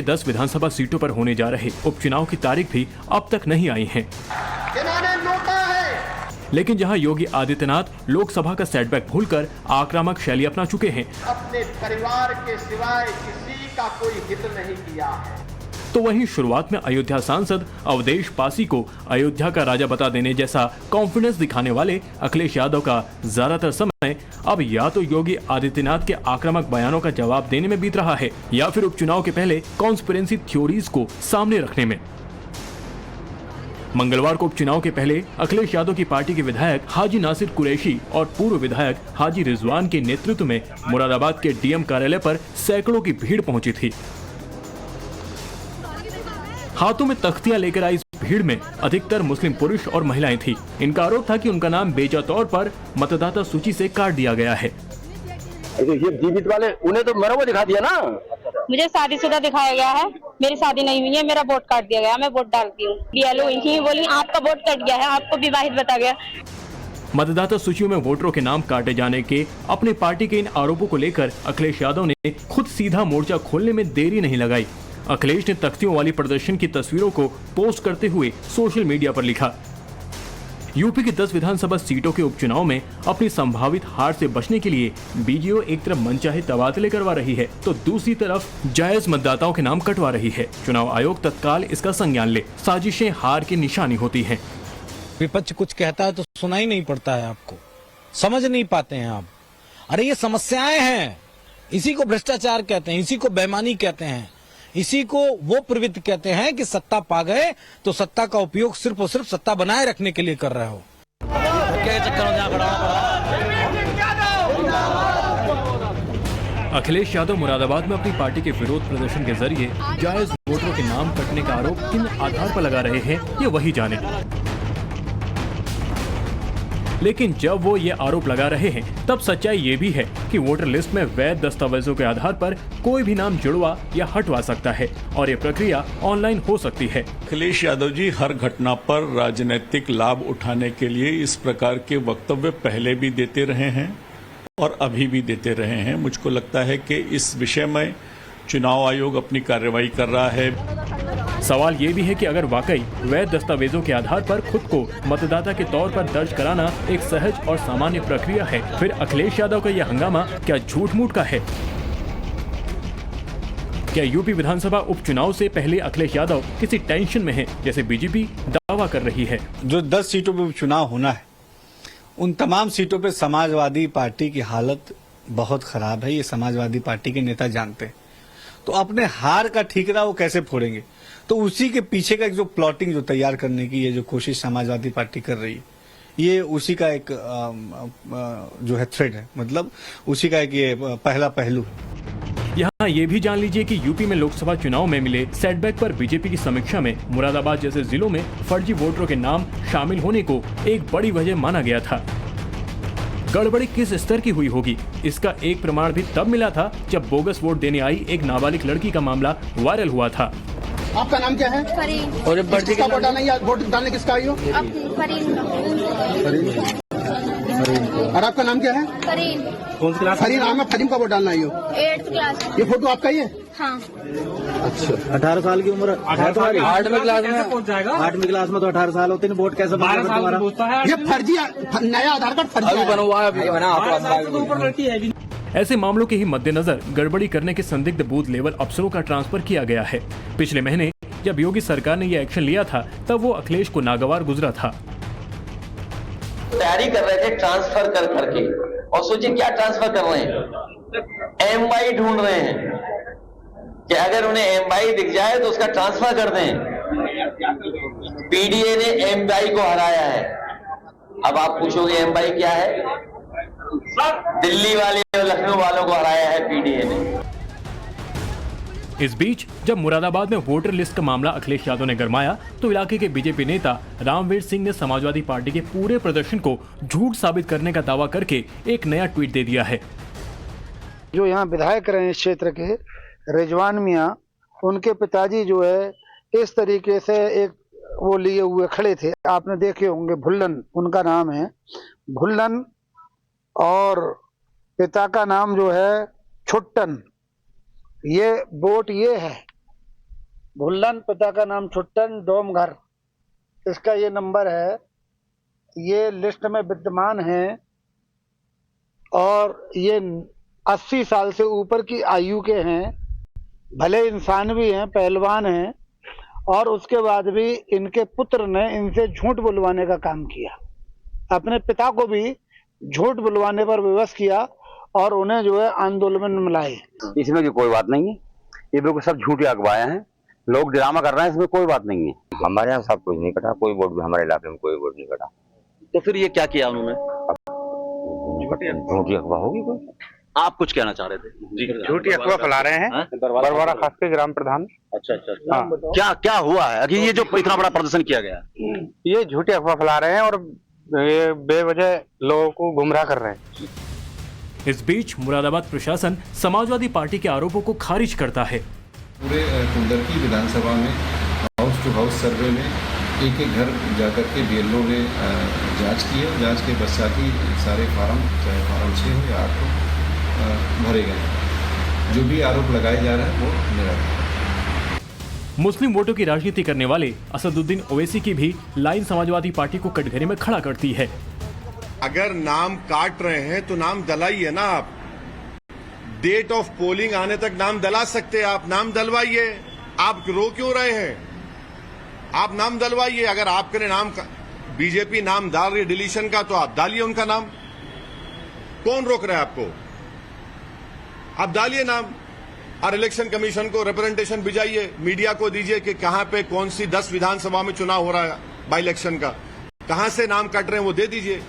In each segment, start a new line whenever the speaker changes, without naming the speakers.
10 विधानसभा सीटों पर होने जा रहे उपचुनाव की तारीख भी अब तक नहीं आई है। लेकिन जहां योगी आदित्यनाथ लोकसभा का सेटबैक भूलकर आक्रामक शैली अपना चुके हैं,
अपने परिवार के सिवाय किसी का कोई हित नहीं किया है,
तो वहीं शुरुआत में अयोध्या सांसद अवधेश पासी को अयोध्या का राजा बता देने जैसा कॉन्फिडेंस दिखाने वाले अखिलेश यादव का ज्यादातर समय अब या तो योगी आदित्यनाथ के आक्रामक बयानों का जवाब देने में बीत रहा है या फिर उपचुनाव के पहले कॉन्स्पिरेसी थ्योरीज को सामने रखने में। मंगलवार को उपचुनाव के पहले अखिलेश यादव की पार्टी के विधायक हाजी नासिर कुरैशी और पूर्व विधायक हाजी रिजवान के नेतृत्व में मुरादाबाद के डीएम कार्यालय पर सैकड़ों की भीड़ पहुंची थी। हाथों में तख्तियां लेकर आई इस भीड़ में अधिकतर मुस्लिम पुरुष और महिलाएं थी। इनका आरोप था कि उनका नाम बेजा तौर पर मतदाता सूची से काट दिया गया है।
ये जीवित वाले उन्हें तो मरा हुआ दिखा दिया ना।
मुझे शादीशुदा दिखाया गया है, मेरी शादी नहीं हुई है, मेरा वोट काट दिया गया, मैं वोट डालती हूँ। बीएलओ ही बोली आपका वोट कट गया है, आपको विवाहित बता गया।
मतदाता सूचियों में वोटरों के नाम काटे जाने के अपनी पार्टी के इन आरोपों को लेकर अखिलेश यादव ने खुद सीधा मोर्चा खोलने में देरी नहीं लगाई। अखिलेश ने तख्तियों वाली प्रदर्शन की तस्वीरों को पोस्ट करते हुए सोशल मीडिया पर लिखा, यूपी की 10 विधानसभा सीटों के उपचुनाव में अपनी संभावित हार से बचने के लिए बीजेपी एक तरफ मनचाहे तबादले करवा रही है तो दूसरी तरफ जायज मतदाताओं के नाम कटवा रही है। चुनाव आयोग तत्काल इसका संज्ञान ले, साजिशें हार की निशानी होती हैं।
विपक्ष कुछ कहता है तो सुना ही नहीं पड़ता है, आपको समझ नहीं पाते हैं आप। अरे ये समस्याएं हैं, इसी को भ्रष्टाचार कहते हैं, इसी को बेईमानी कहते हैं, इसी को वो प्रवृत्ति कहते हैं कि सत्ता पा गए तो सत्ता का उपयोग सिर्फ और सिर्फ सत्ता बनाए रखने के लिए कर रहे हो।
अखिलेश यादव मुरादाबाद में अपनी पार्टी के विरोध प्रदर्शन के जरिए जायज वोटरों के नाम कटने का आरोप किन आधार पर लगा रहे हैं ये वही जाने। लेकिन जब वो ये आरोप लगा रहे हैं तब सच्चाई ये भी है कि वोटर लिस्ट में वैध दस्तावेजों के आधार पर कोई भी नाम जुड़वा या हटवा सकता है और ये प्रक्रिया ऑनलाइन हो सकती है।
अखिलेश यादव जी हर घटना पर राजनीतिक लाभ उठाने के लिए इस प्रकार के वक्तव्य पहले भी देते रहे हैं और अभी भी देते रहे हैं। मुझको लगता है कि इस विषय में चुनाव आयोग अपनी कार्रवाई कर रहा है।
सवाल ये भी है कि अगर वाकई वैध दस्तावेजों के आधार पर खुद को मतदाता के तौर पर दर्ज कराना एक सहज और सामान्य प्रक्रिया है, फिर अखिलेश यादव का यह हंगामा क्या झूठ मूठ का है? क्या यूपी विधानसभा उपचुनाव से पहले अखिलेश यादव किसी टेंशन में है जैसे बीजेपी दावा कर रही है?
जो 10 सीटों पर चुनाव होना है उन तमाम सीटों पे समाजवादी पार्टी की हालत बहुत खराब है। ये समाजवादी पार्टी के नेता जानते हैं, तो अपने हार का ठीकरा वो कैसे फोड़ेंगे? तो उसी के पीछे का एक जो प्लॉटिंग जो तैयार करने की ये जो कोशिश समाजवादी पार्टी कर रही है, ये उसी का एक जो है थ्रेड है, मतलब उसी का एक ये पहला पहलू है।
यहाँ ये भी जान लीजिए कि यूपी में लोकसभा चुनाव में मिले सेटबैक पर बीजेपी की समीक्षा में मुरादाबाद जैसे जिलों में फर्जी वोटरों के नाम शामिल होने को एक बड़ी वजह माना गया था। गड़बड़ी किस स्तर की हुई होगी इसका एक प्रमाण भी तब मिला था जब बोगस वोट देने आई एक नाबालिग लड़की का मामला वायरल हुआ था।
आपका नाम क्या है?
फरीन।
और किसका वोट डालना है? वोट डालने किसका आई हो?
फरीन।
और आपका नाम क्या है?
फरीन।
कौन सी क्लास? फरीन। आप फरीन का वोट डालना आई हो?
8th class.
ये फोटो आपका ही है?
हाँ।
अच्छा,
18 साल की उम्र, 8वीं क्लास में
पहुंच जाएगा।
8वीं क्लास में तो 18 साल होते हैं, वोट कैसे तुम्हारा?
ये फर्जी नया आधार कार्ड फर्जी बना हुआ
है।
ऐसे मामलों के ही मद्देनजर गड़बड़ी करने के संदिग्ध बूथ लेवल अफसरों का ट्रांसफर किया गया है। पिछले महीने जब योगी सरकार ने यह एक्शन लिया था तब वो अखिलेश को नागवार गुजरा था।
तैयारी कर रहे थे ट्रांसफर कर करके, और सोचिए क्या ट्रांसफर कर रहे हैं, एमवाई ढूंढ रहे हैं कि अगर उन्हें एमवाई दिख जाए तो उसका ट्रांसफर कर दें। पीडीए ने एमवाई को हराया है। अब आप पूछोगे एमवाई क्या है? दिल्ली वाले और लखनऊ वालों को हराया है पीडीए ने।
इस बीच जब मुरादाबाद में वोटर लिस्ट का मामला अखिलेश यादव ने गरमाया तो इलाके के बीजेपी नेता रामवीर सिंह ने समाजवादी पार्टी के पूरे प्रदर्शन को झूठ साबित करने का दावा करके एक नया ट्वीट दे दिया है।
जो यहाँ विधायक रहे इस क्षेत्र के रिजवान मियाँ, उनके पिताजी जो है इस तरीके से एक वो लिए हुए खड़े थे, आपने देखे होंगे, भुल्लन उनका नाम है, भुल्लन, और पिता का नाम जो है छुट्टन। ये वोट ये है भुल्लन, पिता का नाम छुट्टन, डोमघर, इसका ये नंबर है, ये लिस्ट में विद्यमान है और ये 80 साल से ऊपर की आयु के हैं, भले इंसान भी हैं, पहलवान हैं, और उसके बाद भी इनके पुत्र ने इनसे झूठ बुलवाने का काम किया। अपने पिता को भी झूठ बुलवाने पर विवश किया और उन्हें जो है आंदोलन में लाए।
इसमें कोई बात नहीं है, ये बिल्कुल सब झूठी अखबारें हैं, लोग ड्रामा कर रहे हैं, इसमें कोई बात नहीं है। हमारे यहाँ सब कुछ नहीं कटा, कोई वोट भी हमारे इलाके में कोई वोट नहीं कटा।
तो फिर ये क्या किया उन्होंने?
झूठी अखबार होगी कोई।
आप कुछ कहना चाह रहे थे? जी,
झूठी अखबार फैला रहे हैं बरवाड़ा खास के ग्राम प्रधान।
अच्छा अच्छा, क्या क्या हुआ है अभी ये जो इतना बड़ा प्रदर्शन किया गया?
ये झूठी अखबार फैला रहे हैं और ये बेवजह लोगों को गुमराह कर रहे हैं।
इस बीच मुरादाबाद प्रशासन समाजवादी पार्टी के आरोपों को खारिज करता है।
पूरे कुंदरकी विधानसभा में हाउस टू हाउस सर्वे में एक एक घर जाकर के बीएलओ ने जांच की है। जांच के पश्चात ही सारे फार्म, चाहे फार्म 6 हो या 8 हो, भरे गए। जो भी आरोप लगाए जा रहे हैं वो निराधार।
मुस्लिम वोटों की राजनीति करने वाले असदुद्दीन ओवैसी की भी लाइन समाजवादी पार्टी को कटघरे में खड़ा करती है।
अगर नाम काट रहे हैं तो नाम दलाइए ना। आप डेट ऑफ पोलिंग आने तक नाम दला सकते हैं, आप नाम दलवाइए। आप रो क्यों रहे हैं? आप नाम दलवाइए। अगर आपके नाम बीजेपी नाम डाल रही है डिलीशन का, तो आप डालिए उनका नाम। कौन रोक रहा है आपको? आप डालिए नाम और इलेक्शन कमीशन को रिप्रेजेंटेशन भिजाइए, मीडिया को दीजिए कि कहां पे कौन सी 10 विधानसभा में चुनाव हो रहा है बाई इलेक्शन का, कहां से नाम कट रहे हैं वो दे दीजिए।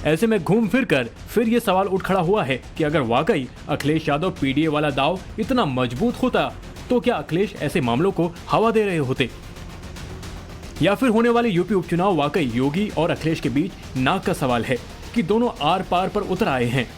ऐसे में घूम फिर कर फिर ये सवाल उठ खड़ा हुआ है कि अगर वाकई अखिलेश यादव पीडीए वाला दाव इतना मजबूत होता तो क्या अखिलेश ऐसे मामलों को हवा दे रहे होते, या फिर होने वाले यूपी उपचुनाव वाकई योगी और अखिलेश के बीच नाक का सवाल है कि दोनों आर पार पर उतर आए हैं।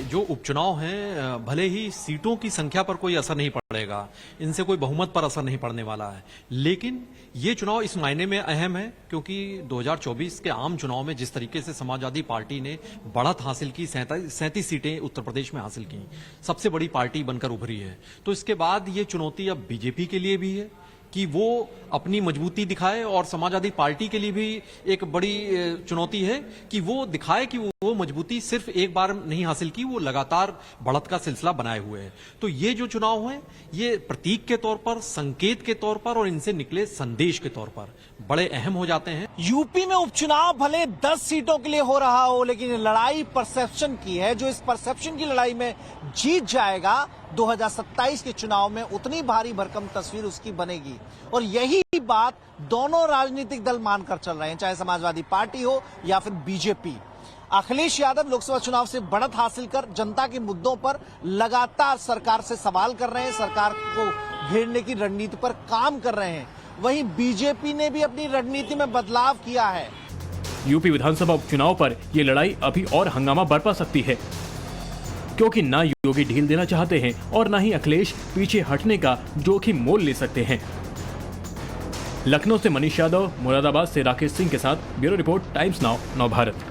जो उपचुनाव हैं, भले ही सीटों की संख्या पर कोई असर नहीं पड़ेगा, इनसे कोई बहुमत पर असर नहीं पड़ने वाला है, लेकिन ये चुनाव इस मायने में अहम है क्योंकि 2024 के आम चुनाव में जिस तरीके से समाजवादी पार्टी ने बढ़त हासिल की, 37 सीटें उत्तर प्रदेश में हासिल की, सबसे बड़ी पार्टी बनकर उभरी है, तो इसके बाद ये चुनौती अब बीजेपी के लिए भी है कि वो अपनी मजबूती दिखाए, और समाजवादी पार्टी के लिए भी एक बड़ी चुनौती है कि वो दिखाए कि वो मजबूती सिर्फ एक बार नहीं हासिल की, वो लगातार बढ़त का सिलसिला बनाए हुए है। तो ये जो चुनाव है ये प्रतीक के तौर पर, संकेत के तौर पर और इनसे निकले संदेश के तौर पर बड़े अहम हो जाते हैं।
यूपी में उपचुनाव भले 10 सीटों के लिए हो रहा हो, लेकिन लड़ाई परसेप्शन की है। जो इस परसेप्शन की लड़ाई में जीत जाएगा 2027 के चुनाव में उतनी भारी भरकम तस्वीर उसकी बनेगी, और यही बात दोनों राजनीतिक दल मानकर चल रहे हैं, चाहे समाजवादी पार्टी हो या फिर बीजेपी। अखिलेश यादव लोकसभा चुनाव से बढ़त हासिल कर जनता के मुद्दों पर लगातार सरकार से सवाल कर रहे हैं, सरकार को घेरने की रणनीति पर काम कर रहे हैं। वहीं बीजेपी ने भी अपनी रणनीति में बदलाव किया है।
यूपी विधानसभा उपचुनाव पर यह लड़ाई अभी और हंगामा बरपा सकती है, क्योंकि ना योगी ढील देना चाहते हैं और ना ही अखिलेश पीछे हटने का जोखिम मोल ले सकते हैं। लखनऊ से मनीष यादव, मुरादाबाद से राकेश सिंह के साथ ब्यूरो रिपोर्ट, टाइम्स नाउ, नव भारत।